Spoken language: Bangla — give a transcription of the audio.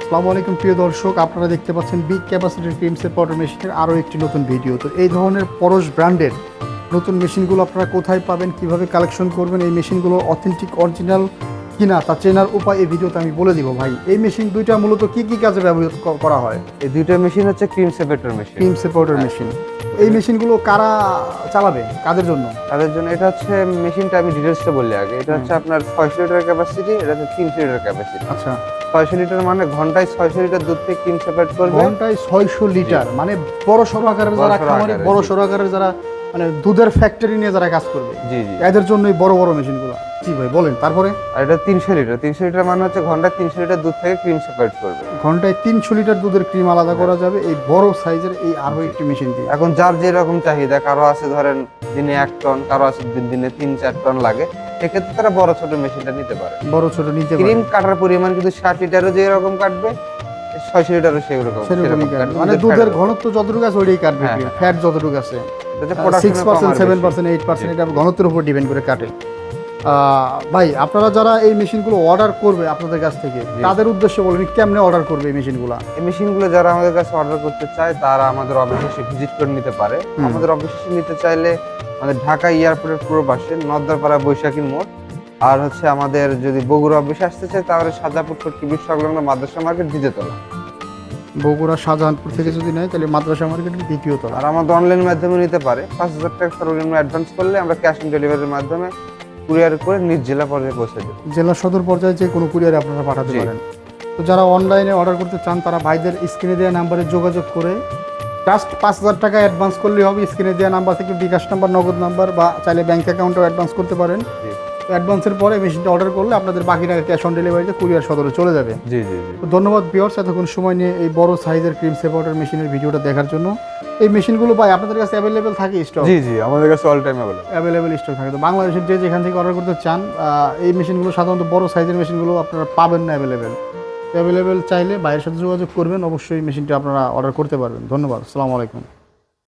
আসসালামু আলাইকুম প্রিয় দর্শক, আপনারা দেখতে পাচ্ছেন বিগ ক্যাপাসিটির ক্রিম সেপারেটর মেশিনের আরও একটি নতুন ভিডিও। তো এই ধরনের পরশ ব্র্যান্ডের নতুন মেশিনগুলো আপনারা কোথায় পাবেন, কিভাবে কালেকশন করবেন, এই মেশিনগুলো অথেন্টিক অরিজিনাল কিনা তা চেনার উপায় এই ভিডিওতে আমি বলে দিব। ভাই, এই মেশিন দুইটা মূলত কি কি কাজে ব্যবহৃত করা হয়? এই দুইটা মেশিন হচ্ছে cream separator machine. Cream separator machine. এই মেশিনগুলো কারা চালাবে, কাদের জন্য? তাদের জন্য এটা হচ্ছে মেশিনটা আমি ডিটেইলসটা বললি আগে। এটা হচ্ছে আপনার 600 লিটার ক্যাপাসিটি, এটা হচ্ছে 300 লিটার ক্যাপাসিটি। আচ্ছা, 600 লিটার মানে ঘন্টায় 600 লিটার দুধ থেকে ক্রিম সেপারেট করবে। ঘন্টায় 600 লিটার, মানে বড় সড়ো আকারের যারা খামারি, বড় সড়ো আকারের যারা মানে দুধের ফ্যাক্টরি নিয়ে যারা কাজ করবে, জি জি, এদের জন্যই বড় বড় মেশিনগুলো। জি ভাই বলেন। তারপরে আর এটা 300 লিটার। 300 লিটার মানে হচ্ছে ঘন্টায় 300 লিটার দুধ থেকে ক্রিম সেপারেট করবে। ঘন্টায় 300 লিটার দুধের ক্রিম আলাদা করা যাবে এই বড় সাইজের এই আরো একটি মেশিন দিয়ে। এখন যার যেরকম চাহিদা, কারো আছে ধরেন দিনে 1 টন, কারো আছে দিনে 3-4 টন লাগে, সেক্ষেত্রে তারা বড় ছোট মেশিনটা নিতে পারে। বড় ছোট নিতে পারে। ক্রিম কাটার পরিমাণ কিন্তু 60 লিটারও যে এরকম কাটবে, 600 লিটারও সেরকম কাটবে। মানে দুধের ঘনত্ব যতটুকু আছে ওইটাই কাটবে, ফ্যাট যতটুকু আছে 6%, 7%, 8% এটা ঘনত্বের উপর ডিপেন্ড করে কাটে। ভাই, আপনারা যারা এই মেশিনগুলো অর্ডার করবে আপনাদের কাছ থেকে, তাদের উদ্দেশ্যে বলেন কেমনে অর্ডার করবে এই মেশিনগুলো? এই মেশিনগুলো যারা আমাদের কাছে অর্ডার করতে চায় তারা আমাদের অফিসে এসে ভিজিট করে নিতে পারে। আমাদের অফিসে নিতে চাইলে আমাদের ঢাকা এয়ারপোর্টের পূর্ব পাশে নদ্দারপাড়া বৈশাখী মোড়, আর হচ্ছে আমাদের যদি বগুড়া অফিসে আসতে চায় তাহলে সাজাপুর টিভির সংলগ্ন মাদ্রাসা মার্কেট দ্বিতীয়তলা। বগুড়া শাহজাহানপুর থেকে যদি নেয় তাহলে মাদ্রাসা মার্কেটের দ্বিতীয়তলা। আর আমাদের অনলাইন মাধ্যমে নিতে পারে। 5000 টাকা সর্বনিম্ন অ্যাডভান্স করলে আমরা ক্যাশ অন ডেলিভারির মাধ্যমে কুরিয়ার করে নিজ জেলা পর্যায়ে পৌঁছে দেব। জেলা সদর পর্যায়ে যে কোনো কুরিয়ারে আপনারা পাঠাতে পারেন। তো যারা অনলাইনে অর্ডার করতে চান তারা ভাইদের স্ক্রিনে দেওয়া নাম্বারে যোগাযোগ করে জাস্ট 5000 টাকা অ্যাডভান্স করলেই হবে। স্ক্রিনে দেওয়া নাম্বার থেকে বিকাশ নাম্বার, নগদ নাম্বার বা চাইলে ব্যাংক অ্যাকাউন্টেও অ্যাডভান্স করতে পারেন। অ্যাডভান্সের পরে মেশিনটা অর্ডার করলে আপনাদের বাকি টাকা ক্যাশ অন ডেলিভারিতে কুরিয়ার সদরে চলে যাবে। জি জি জি। তো ধন্যবাদ ভিউয়ার্স, এতক্ষণ সময় নিয়ে এই বড় সাইজের ক্রিম সেপারেটর মেশিনের ভিডিওটা দেখার জন্য। এই মেশিনগুলো ভাই আপনাদের কাছে অ্যাভেলেবেল থাকে স্টক? জি জি, আমাদের কাছে অল টাইম অ্যাভেলেবেল স্টক থাকে। তো বাংলাদেশের যে যেখান থেকে অর্ডার করতে চান, এই মেশিনগুলো সাধারণত বড় সাইজের মেশিনগুলো আপনারা পাবেন না অ্যাভেলেবেল চাইলে ভাইয়ের সাথে যোগাযোগ করবেন, অবশ্যই মেশিনটা আপনারা অর্ডার করতে পারবেন। ধন্যবাদ, আসসালামু আলাইকুম।